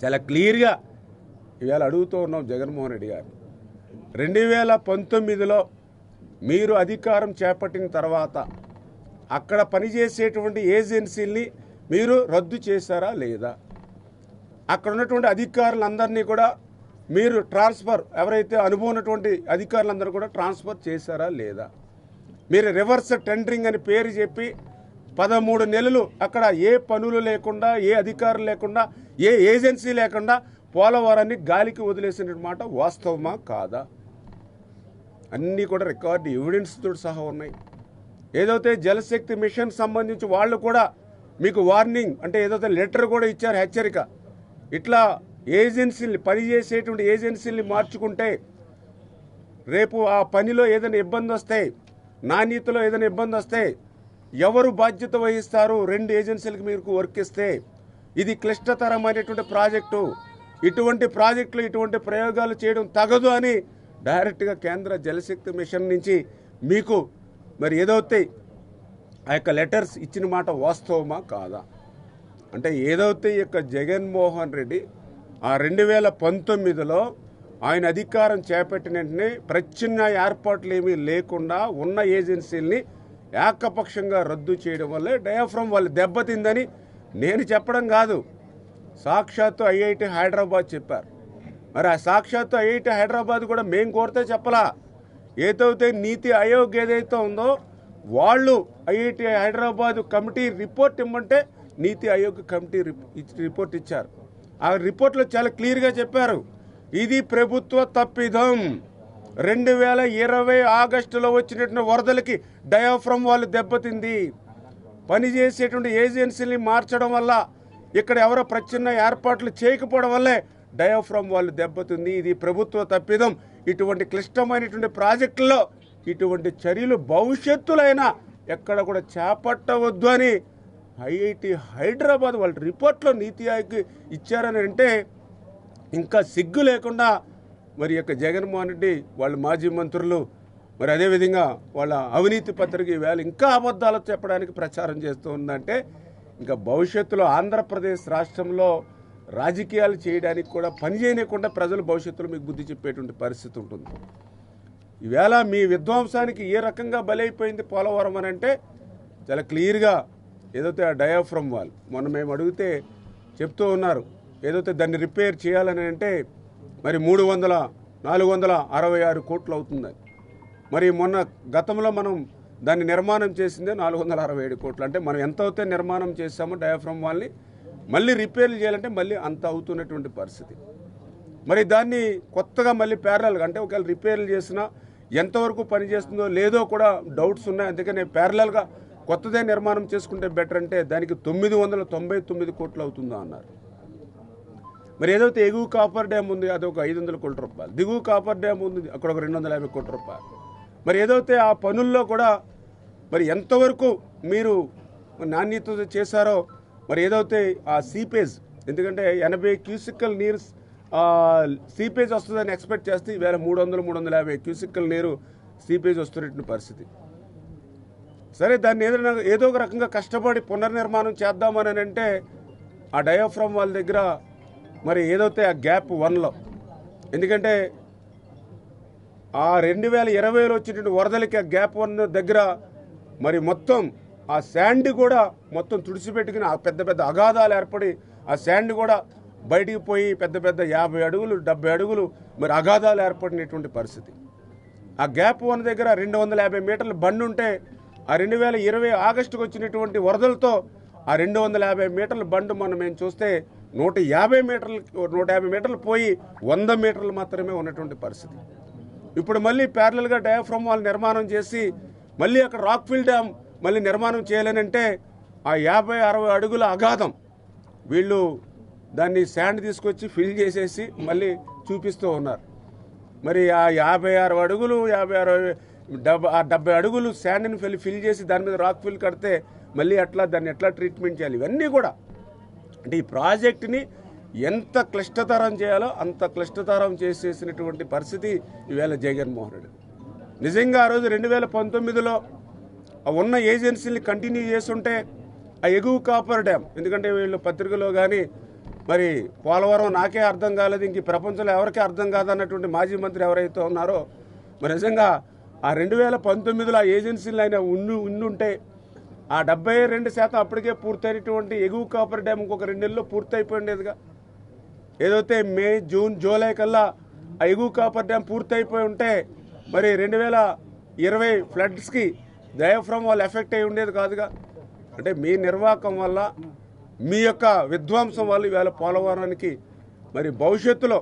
చాలా క్లియర్గా ఇవాళ అడుగుతూ ఉన్నాం జగన్మోహన్ రెడ్డి గారు. 2019లో మీరు అధికారం చేపట్టిన తర్వాత అక్కడ పనిచేసేటువంటి ఏజెన్సీల్ని మీరు రద్దు చేశారా లేదా? అక్కడ ఉన్నటువంటి అధికారులందరినీ కూడా మీరు ట్రాన్స్ఫర్, ఎవరైతే అనుభవం ఉన్నటువంటి అధికారులందరూ కూడా ట్రాన్స్ఫర్ చేశారా లేదా? మీరు రివర్స్ టెండరింగ్ అని పేరు చెప్పి 13 నెలలు అక్కడ ఏ పనులు లేకుండా, ఏ అధికారులు లేకుండా, ఏ ఏజెన్సీ లేకుండా పోలవరాన్ని గాలికి వదిలేసిన మాట వాస్తవమా కాదా? అన్నీ కూడా రికార్డు ఎవిడెన్స్తో సహా ఉన్నాయి. ఏదైతే జలశక్తి మిషన్ సంబంధించి వాళ్ళు కూడా మీకు వార్నింగ్ అంటే ఏదైతే లెటర్ కూడా ఇచ్చారు, హెచ్చరిక. ఇట్లా ఏజెన్సీని, పనిచేసేటువంటి ఏజెన్సీని మార్చుకుంటే రేపు ఆ పనిలో ఏదైనా ఇబ్బంది వస్తే, నాణ్యతలో ఏదైనా ఇబ్బంది వస్తే ఎవరు బాధ్యత వహిస్తారు? 2 ఏజెన్సీలకు మీకు వర్క్ ఇస్తే ఇది క్లిష్టతరమైనటువంటి ప్రాజెక్టు. ఇటువంటి ప్రాజెక్టులు, ఇటువంటి ప్రయోగాలు చేయడం తగదు అని డైరెక్ట్గా కేంద్ర జలశక్తి మిషన్ నుంచి మీకు మరి ఏదైతే ఆ యొక్క లెటర్స్ ఇచ్చిన మాట వాస్తవమా కాదా? అంటే ఏదైతే ఈ యొక్క జగన్మోహన్ రెడ్డి ఆ 2019లో ఆయన అధికారం చేపట్టిన వెంటనే ప్రత్యామ్నాయ ఏర్పాట్లు ఏమీ లేకుండా ఉన్న ఏజెన్సీల్ని ఏకపక్షంగా రద్దు చేయడం వల్లే డయాఫ్రమ్ వాళ్ళు దెబ్బతిందని నేను చెప్పడం కాదు, సాక్షాత్తు ఐఐటి హైదరాబాద్ చెప్పారు. మరి ఆ సాక్షాత్తు ఐఐటి హైదరాబాద్ కూడా మేము కోరితే చెప్పలా. ఏదైతే నీతి ఆయోగ్ ఏదైతే ఉందో వాళ్ళు ఐఐటి హైదరాబాద్ కమిటీ రిపోర్ట్ ఇమ్మంటే నీతి ఆయోగ్ కమిటీ రిపోర్ట్ ఇచ్చారు. ఆ రిపోర్ట్లో చాలా క్లియర్గా చెప్పారు, ఇది ప్రభుత్వ తప్పిదం. 2020 ఆగస్టులో వచ్చినటువంటి వరదలకి డయాఫ్రమ్ వాళ్ళు దెబ్బతింది. పనిచేసేటువంటి ఏజెన్సీని మార్చడం వల్ల, ఇక్కడ ఎవరో ప్రత్యామ్నాయ ఏర్పాట్లు చేయకపోవడం వల్లే డయాఫ్రమ్ వాళ్ళు దెబ్బతింది. ఇది ప్రభుత్వ తప్పిదం. ఇటువంటి క్లిష్టమైనటువంటి ప్రాజెక్టుల్లో ఇటువంటి చర్యలు భవిష్యత్తులైనా ఎక్కడ కూడా చేపట్టవద్దు అని ఐఐటి హైదరాబాద్ వాళ్ళ రిపోర్ట్లో నీతి ఆయోగ్ ఇచ్చారని అంటే ఇంకా సిగ్గు లేకుండా మరి యొక్క జగన్మోహన్ రెడ్డి వాళ్ళ మాజీ మంత్రులు మరి అదేవిధంగా వాళ్ళ అవినీతి పత్రిక ఈవేళ ఇంకా అబద్ధాలు చెప్పడానికి ప్రచారం చేస్తూ ఉందంటే ఇంకా భవిష్యత్తులో ఆంధ్రప్రదేశ్ రాష్ట్రంలో రాజకీయాలు చేయడానికి కూడా పని చేయకుండా ప్రజలు భవిష్యత్తులో మీకు బుద్ధి చెప్పేటువంటి పరిస్థితి ఉంటుంది. ఈవేళ మీ విధ్వంసానికి ఏ రకంగా బలైపోయింది పోలవరం అని అంటే చాలా క్లియర్గా ఏదైతే ఆ డయాఫ్రమ్ వాల్ మొన్న మేము అడిగితే చెప్తూ ఉన్నారు, ఏదైతే దాన్ని రిపేర్ చేయాలని అంటే మరి 466 కోట్లు అవుతుందని. మరి మొన్న గతంలో మనం దాన్ని నిర్మాణం చేసిందే 467 కోట్లు. అంటే మనం ఎంత అవుతే నిర్మాణం చేసామో డయాఫ్రమ్ వాల్ని మళ్ళీ రిపేర్లు చేయాలంటే మళ్ళీ అంత అవుతున్నటువంటి పరిస్థితి. మరి దాన్ని కొత్తగా మళ్ళీ ప్యారలల్గా అంటే ఒకవేళ రిపేర్లు చేసినా ఎంతవరకు పనిచేస్తుందో లేదో కూడా డౌట్స్ ఉన్నాయి. అందుకని ప్యారలల్గా కొత్తదే నిర్మాణం చేసుకుంటే బెటర్ అంటే దానికి 999 కోట్లు అవుతుందా అన్నారు. మరి ఏదైతే ఎగువ కాపర్ డ్యామ్ ఉంది అదొక 500 కోట్ల రూపాయలు, దిగువ కాపర్ డ్యామ్ ఉంది అక్కడ ఒక 250 కోట్ల రూపాయలు. మరి ఏదైతే ఆ పనుల్లో కూడా మరి ఎంతవరకు మీరు నాణ్యత చేశారో మరి ఏదైతే ఆ సీపేజ్, ఎందుకంటే 80 క్యూసికల్ నీరు సీపేజ్ వస్తుందని ఎక్స్పెక్ట్ చేస్తే ఈవేళ 300-350 క్యూసికల్ నీరు సీపేజ్ వస్తున్నటువంటి పరిస్థితి. సరే దాన్ని ఏదో ఒక రకంగా కష్టపడి పునర్నిర్మాణం చేద్దామని అంటే ఆ డయాఫ్రమ్ వాళ్ళ దగ్గర మరి ఏదైతే ఆ గ్యాప్ 1లో, ఎందుకంటే ఆ 2020లో వచ్చినటువంటి వరదలకి ఆ గ్యాప్ 1 దగ్గర మరి మొత్తం ఆ శాండ్ కూడా మొత్తం తుడిచిపెట్టుకుని ఆ పెద్ద పెద్ద అగాధాలు ఏర్పడి ఆ శాండ్ కూడా బయటికి పోయి పెద్ద పెద్ద 50 అడుగులు 70 అడుగులు మరి అగాధాలు ఏర్పడినటువంటి పరిస్థితి. ఆ గ్యాప్ 1 దగ్గర 250 మీటర్ల బండి ఉంటే ఆ 2020 ఆగస్టుకు వచ్చినటువంటి వరదలతో ఆ 250 మీటర్ల బండి మనం మేము చూస్తే 150 మీటర్లు పోయి 100 మీటర్లు మాత్రమే ఉన్నటువంటి పరిస్థితి. ఇప్పుడు మళ్ళీ ప్యారలల్గా డయాఫ్రమ్ వాల్ నిర్మాణం చేసి మళ్ళీ అక్కడ రాక్ఫిల్ డ్యామ్ మళ్ళీ నిర్మాణం చేయాలనంటే ఆ 50-60 అడుగుల అగాధం వీళ్ళు దాన్ని శాండ్ తీసుకొచ్చి ఫిల్ చేసేసి మళ్ళీ చూపిస్తూ ఉన్నారు. మరి ఆ 56 అడుగులు 70 అడుగులు శాండ్ని ఫిల్ చేసి దాని మీద రాక్ ఫిల్ కడితే మళ్ళీ దాన్ని ఎట్లా ట్రీట్మెంట్ చేయాలి? ఇవన్నీ కూడా అంటే ఈ ప్రాజెక్టుని ఎంత క్లిష్టతరం చేయాలో అంత క్లిష్టతరం చేసేసినటువంటి పరిస్థితి ఈవేళ జగన్మోహన్ రెడ్డి. నిజంగా ఆ రోజు 2019లో ఉన్న ఏజెన్సీని కంటిన్యూ చేస్తుంటే ఆ ఎగువ కాపర్ డ్యామ్, ఎందుకంటే వీళ్ళు పత్రికలో కానీ మరి పోలవరం నాకే అర్థం కాలేదు, ఇంక ఈ ప్రపంచంలో ఎవరికీ అర్థం కాదన్నటువంటి మాజీ మంత్రి ఎవరైతే ఉన్నారో మరి నిజంగా ఆ 2019లో ఆ ఏజెన్సీలు ఆయన ఉండుంటే ఆ 72% అప్పటికే పూర్తయినటువంటి ఎగువ కాపర్ డ్యామ్ ఇంకొక 2 నెలల్లో పూర్తయిపోయిండేదిగా. ఏదైతే మే, జూన్, జూలై కల్లా ఆ ఎగువ కాపర్ డ్యామ్ పూర్తయిపోయి ఉంటే మరి 2020 ఫ్లడ్స్కి డయాఫ్రమ్ వాళ్ళు ఎఫెక్ట్ అయి ఉండేది కాదుగా. అంటే మీ నిర్వాహకం వల్ల, మీ యొక్క విధ్వంసం వల్ల ఈవేళ పోలవరానికి మరి భవిష్యత్తులో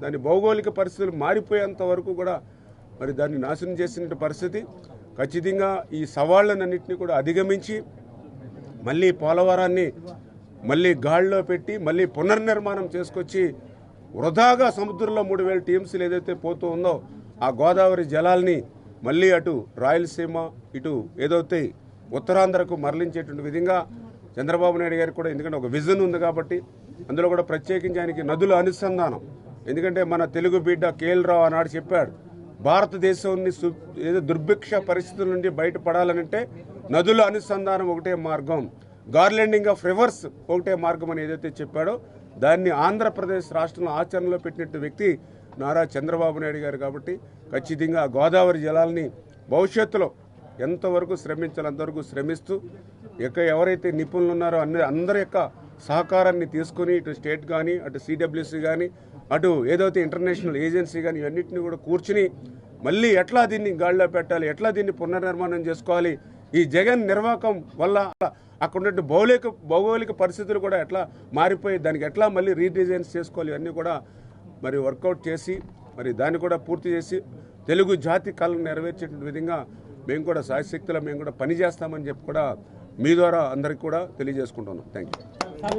దాని భౌగోళిక పరిస్థితులు మారిపోయేంత వరకు కూడా మరి దాన్ని నాశనం చేసిన పరిస్థితి. ఖచ్చితంగా ఈ సవాళ్ళనన్నింటినీ కూడా అధిగమించి మళ్ళీ పోలవరాన్ని మళ్ళీ గాడిలో పెట్టి మళ్ళీ పునర్నిర్మాణం చేసుకొచ్చి వృధాగా సముద్రంలో 3000 టీఎంసీలు ఏదైతే పోతూ ఉందో ఆ గోదావరి జలాల్ని మళ్ళీ అటు రాయలసీమ ఇటు ఏదైతే ఉత్తరాంధ్రకు మరలించేటువంటి విధంగా చంద్రబాబు నాయుడు గారికి కూడా, ఎందుకంటే ఒక విజన్ ఉంది కాబట్టి అందులో కూడా ప్రత్యేకించి ఆయనకి నదుల అనుసంధానం. ఎందుకంటే మన తెలుగు బిడ్డ కేఎల్ రావు ఆనాడు చెప్పాడు, భారతదేశాన్ని ఏదో దుర్భిక్ష పరిస్థితుల నుండి బయటపడాలనంటే నదుల అనుసంధానం ఒకటే మార్గం, గార్లెండింగ్ ఆఫ్ రివర్స్ ఒకటే మార్గం అని ఏదైతే చెప్పాడో దాన్ని ఆంధ్రప్రదేశ్ రాష్ట్రంలో ఆచరణలో పెట్టినట్టు వ్యక్తి నారా చంద్రబాబు నాయుడు గారు. కాబట్టి ఖచ్చితంగా గోదావరి జలాల్ని భవిష్యత్తులో ఎంతవరకు శ్రమించాలో అంతవరకు శ్రమిస్తూ ఎవరైతే నిపుణులు ఉన్నారో అందరి యొక్క సహకారాన్ని తీసుకుని ఇటు స్టేట్ కానీ అటు సిడబ్ల్యూసీ కానీ అటు ఏదైతే ఇంటర్నేషనల్ ఏజెన్సీ కానీ ఇవన్నింటినీ కూడా కూర్చుని మళ్ళీ ఎట్లా దీన్ని గాడిలో పెట్టాలి, ఎట్లా దీన్ని పునర్నిర్మాణం చేసుకోవాలి, ఈ జగన్ నిర్వాహకం వల్ల అక్కడ ఉన్న భౌగోళిక పరిస్థితులు కూడా ఎట్లా మారిపోయి దానికి ఎట్లా మళ్ళీ రీడిజైన్స్ చేసుకోవాలి, ఇవన్నీ కూడా మరి వర్కౌట్ చేసి మరి దాన్ని కూడా పూర్తి చేసి తెలుగు జాతి కళను నెరవేర్చే విధంగా మేము కూడా శాయశక్తిలో మేము కూడా పనిచేస్తామని చెప్పి కూడా మీ ద్వారా అందరికీ కూడా తెలియజేసుకుంటున్నాం. Thank you.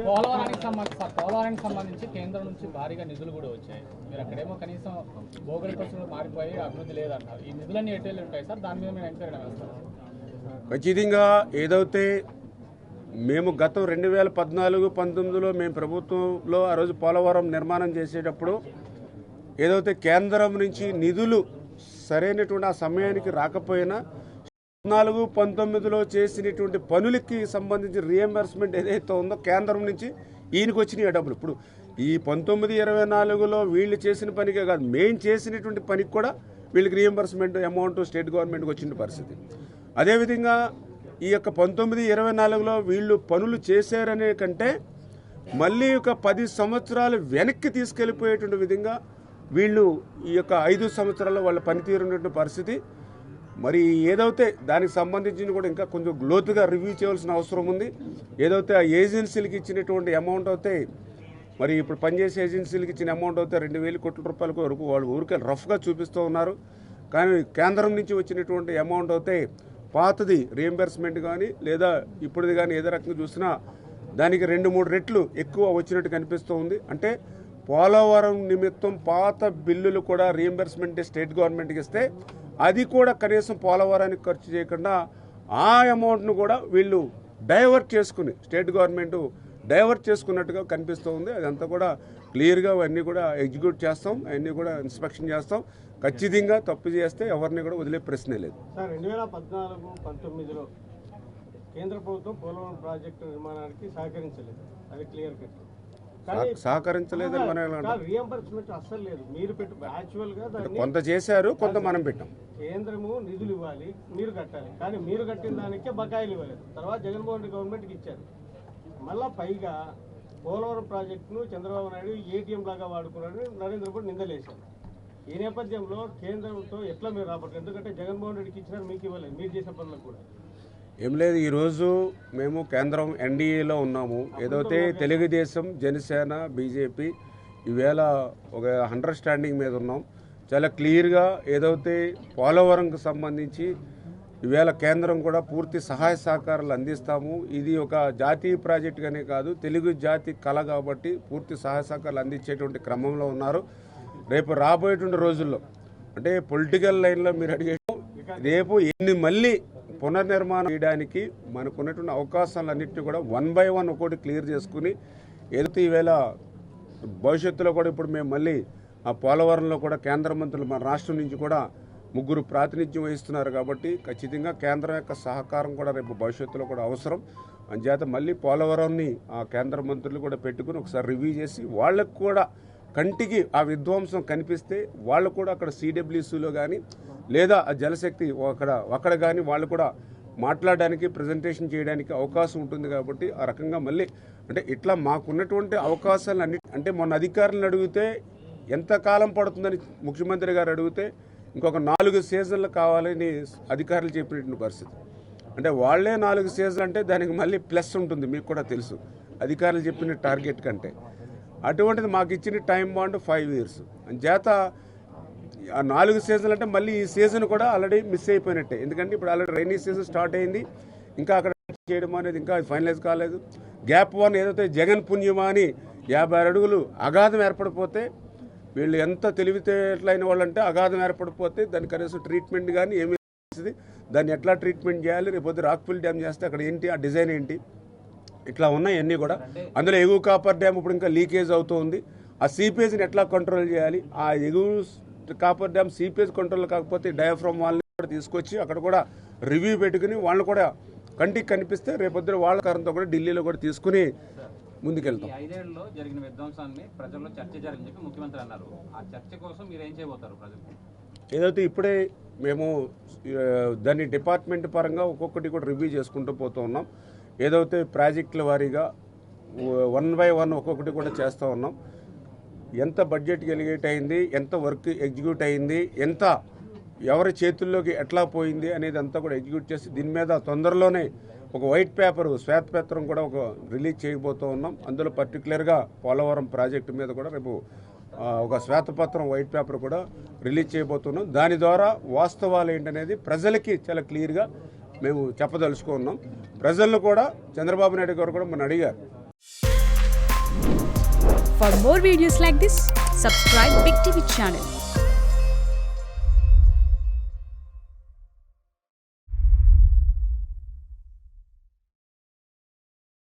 పోలవరానికి సంబంధించి కేంద్రం నుంచి భారీగా నిధులు కూడా వచ్చాయి. మీరు అక్కడేమో కనీసం భౌగోళిక పరిస్థితులు మారిపోయి అభివృద్ధి లేదంటారు. ఈ నిధులన్నీ ఎటు ఉంటాయి సార్? దాని మీద మీరు ఎంక్వైరీ వేస్తారు? ఖచ్చితంగా ఏదైతే మేము గతం 2014-19లో మేము ప్రభుత్వంలో ఆ రోజు పోలవరం నిర్మాణం చేసేటప్పుడు ఏదైతే కేంద్రం నుంచి నిధులు సరైనటువంటి ఆ సమయానికి రాకపోయినా 14-19లో చేసినటువంటి పనులకి సంబంధించి రియంబర్స్మెంట్ ఏదైతే ఉందో కేంద్రం నుంచి ఈయనకి వచ్చినాయి డబ్బులు. ఇప్పుడు ఈ 19-24లో వీళ్ళు చేసిన పనికే కాదు, మేము చేసినటువంటి పనికి కూడా వీళ్ళకి రియంబర్స్మెంట్ అమౌంట్ స్టేట్ గవర్నమెంట్కి వచ్చిన పరిస్థితి. అదేవిధంగా ఈ యొక్క 19-24లో వీళ్ళు పనులు చేశారనే కంటే మళ్ళీ ఒక 10 సంవత్సరాలు వెనక్కి తీసుకెళ్ళిపోయేటువంటి విధంగా వీళ్ళు ఈ యొక్క 5 సంవత్సరాల్లో వాళ్ళ పనితీరు ఉన్నటువంటి పరిస్థితి. మరి ఏదైతే దానికి సంబంధించి కూడా ఇంకా కొంచెం లోతుగా రివ్యూ చేయాల్సిన అవసరం ఉంది. ఏదైతే ఆ ఏజెన్సీలకు ఇచ్చినటువంటి అమౌంట్ అయితే మరి ఇప్పుడు పనిచేసే ఏజెన్సీలకు ఇచ్చిన అమౌంట్ అయితే 2,000 కోట్ల రూపాయల వరకు వాళ్ళు ఊరికే రఫ్గా చూపిస్తూ ఉన్నారు. కానీ కేంద్రం నుంచి వచ్చినటువంటి అమౌంట్ అయితే పాతది రియంబర్స్మెంట్ కానీ లేదా ఇప్పుడుది కానీ ఏదో రకంగా చూసినా దానికి 2-3 రెట్లు ఎక్కువ వచ్చినట్టు కనిపిస్తూ ఉంది. అంటే పోలవరం నిమిత్తం పాత బిల్లులు కూడా రియంబర్స్మెంట్ స్టేట్ గవర్నమెంట్కి ఇస్తే అది కూడా కనీసం పోలవరానికి ఖర్చు చేయకుండా ఆ అమౌంట్ను కూడా వీళ్ళు డైవర్ట్ చేసుకుని స్టేట్ గవర్నమెంట్ డైవర్ట్ చేసుకున్నట్టుగా కనిపిస్తూ ఉంది. అదంతా కూడా క్లియర్గా అవన్నీ కూడా ఎగ్జిక్యూట్ చేస్తాం, అవన్నీ కూడా ఇన్స్పెక్షన్ చేస్తాం. ఖచ్చితంగా తప్పు చేస్తే ఎవరిని కూడా వదిలే ప్రశ్నే లేదు. సార్ 2014-19లో కేంద్ర ప్రభుత్వం పోలవరం ప్రాజెక్టు నిర్మాణానికి సహకరించలేదు, అది క్లియర్ కట్. సహకరించలేదని మనం రియంబర్స్మెంట్ అస్సలు లేదు. మీరు యాక్చువల్ గా కొంత చేశారు, కొంత మనం పెట్టాం. కేంద్రము నిధులు ఇవ్వాలి, మీరు కట్టాలి, కానీ మీరు కట్టిన దానికే బకాయిలు ఇవ్వలేదు. తర్వాత జగన్మోహన్ రెడ్డి గవర్నమెంట్కి ఇచ్చారు. మళ్ళా పైగా పోలవరం ప్రాజెక్టును చంద్రబాబు నాయుడు ఏటీఎం లాగా వాడుకున్నాడని నరేంద్ర మోడీ నిందలేశారు. ఈ నేపథ్యంలో కేంద్రంతో ఎట్లా మీరు రాబట్టారు? ఎందుకంటే జగన్మోహన్ రెడ్డికి ఇచ్చినారు, మీకు ఇవ్వలేదు, మీరు చేసిన పనులకు కూడా. ఏం లేదు, ఈరోజు మేము కేంద్రం ఎన్డీఏలో ఉన్నాము. ఏదైతే తెలుగుదేశం, జనసేన, బీజేపీ ఈవేళ ఒక అండర్స్టాండింగ్ మీద ఉన్నాం. చాలా క్లియర్గా ఏదైతే పోలవరంకు సంబంధించి ఈవేళ కేంద్రం కూడా పూర్తి సహాయ సహకారాలు అందిస్తాము. ఇది ఒక జాతీయ ప్రాజెక్టుగానే కాదు, తెలుగు జాతి కళ కాబట్టి పూర్తి సహాయ సహకారాలు అందించేటువంటి క్రమంలో ఉన్నారు. రేపు రాబోయేటువంటి రోజుల్లో అంటే పొలిటికల్ లైన్లో మీరు అడిగే రేపు ఎన్ని మళ్ళీ పునర్నిర్మాణం చేయడానికి మనకున్నటువంటి అవకాశాలన్నింటినీ కూడా 1 by 1 ఒక్కోటి క్లియర్ చేసుకుని ఏదైతే ఈవేళ భవిష్యత్తులో కూడా ఇప్పుడు మేము మళ్ళీ ఆ పోలవరంలో కూడా కేంద్ర మంత్రులు మన రాష్ట్రం నుంచి కూడా ముగ్గురు ప్రాతినిధ్యం వహిస్తున్నారు కాబట్టి ఖచ్చితంగా కేంద్రం యొక్క సహకారం కూడా రేపు భవిష్యత్తులో కూడా అవసరం. అంచేత మళ్ళీ పోలవరాన్ని ఆ కేంద్ర మంత్రులు కూడా పెట్టుకుని ఒకసారి రివ్యూ చేసి వాళ్ళకు కూడా కంటికి ఆ విధ్వంసం కనిపిస్తే వాళ్ళు కూడా అక్కడ సిడబ్ల్యూసీలో కానీ లేదా ఆ జలశక్తి అక్కడ కానీ వాళ్ళు కూడా మాట్లాడడానికి ప్రజెంటేషన్ చేయడానికి అవకాశం ఉంటుంది. కాబట్టి ఆ రకంగా మళ్ళీ అంటే ఇట్లా మాకున్నటువంటి అవకాశాలు అంటే మొన్న అధికారులను అడిగితే ఎంతకాలం పడుతుందని ముఖ్యమంత్రి గారు అడిగితే ఇంకొక 4 సీజన్లు కావాలని అధికారులు చెప్పినటువంటి పరిస్థితి. అంటే వాళ్లే 4 సీజన్లు అంటే దానికి మళ్ళీ ప్లస్ ఉంటుంది, మీకు కూడా తెలుసు అధికారులు చెప్పిన టార్గెట్ కంటే. అటువంటిది మాకు ఇచ్చిన టైం బాండ్ 5 years. అంచేత ఆ 4 సీజన్లు అంటే మళ్ళీ ఈ సీజన్ కూడా ఆల్రెడీ మిస్ అయిపోయినట్టే. ఎందుకంటే ఇప్పుడు ఆల్రెడీ రైనీ సీజన్ స్టార్ట్ అయింది, ఇంకా అక్కడ చేయడం అనేది ఇంకా ఫైనలైజ్ కాలేదు. గ్యాప్ 1 ఏదైతే జగన్ పుణ్యమా అని 56 అడుగులు అగాధం ఏర్పడిపోతే వీళ్ళు ఎంత తెలివితేటలైన వాళ్ళంటే అగాధం ఏర్పడిపోతే దానికి కనీసం ట్రీట్మెంట్ కానీ ఏమి దాన్ని ఎట్లా ట్రీట్మెంట్ చేయాలి, రేపు రాక్ఫిల్ డ్యామ్ చేస్తే అక్కడ ఏంటి ఆ డిజైన్ ఏంటి, ఇట్లా ఉన్నాయి అన్నీ కూడా. అందులో ఎగువ కాపర్ డ్యామ్ ఇప్పుడు ఇంకా లీకేజ్ అవుతుంది, ఆ సీపేజ్ని ఎట్లా కంట్రోల్ చేయాలి, ఆ ఎగువ కాపర్ డ్యామ్ సీపేజ్ కంట్రోల్ కాకపోతే డయాఫ్రమ్ వాళ్ళని కూడా తీసుకొచ్చి అక్కడ కూడా రివ్యూ పెట్టుకుని వాళ్ళు కూడా కంటికి కనిపిస్తే రేపొద్దున వాళ్ళ కారణంతో కూడా ఢిల్లీలో కూడా తీసుకుని ముందుకెళ్తాం. 5 ఏళ్లలో జరిగిన విధ్వంసాన్ని ప్రజల్లో చర్చ జరిగిందని చెప్పి ముఖ్యమంత్రి అన్నారు. ఆ చర్చ కోసం మీరు ఏం చేయబోతారు ప్రజలకు? ఏదైతే ఇప్పుడే మేము దాన్ని డిపార్ట్మెంట్ పరంగా ఒక్కొక్కటి కూడా రివ్యూ చేసుకుంటూ పోతూ ఉన్నాం. ఏదైతే ప్రాజెక్టుల వారీగా 1 by 1 ఒక్కొక్కటి కూడా చేస్తూ ఉన్నాం. ఎంత బడ్జెట్ ఎలిగేట్ అయింది, ఎంత వర్క్ ఎగ్జిక్యూట్ అయింది, ఎంత ఎవరి చేతుల్లోకి ఎట్లా పోయింది అనేది అంతా కూడా ఎగ్జిక్యూట్ చేసి దీని మీద తొందరలోనే ఒక వైట్ పేపర్ శ్వేతపత్రం కూడా ఒక రిలీజ్ చేయబోతూ ఉన్నాం. అందులో పర్టికులర్గా పోలవరం ప్రాజెక్టు మీద కూడా రేపు ఒక శ్వేతపత్రం వైట్ పేపర్ కూడా రిలీజ్ చేయబోతున్నాం. దాని ద్వారా వాస్తవాలు ఏంటనేది ప్రజలకి చాలా క్లియర్గా మేము చెప్పదలుచుకున్నాం. ప్రజలను కూడా చంద్రబాబు నాయుడు గారు కూడా మనం అడిగారు. For more videos like this, subscribe Big TV channel.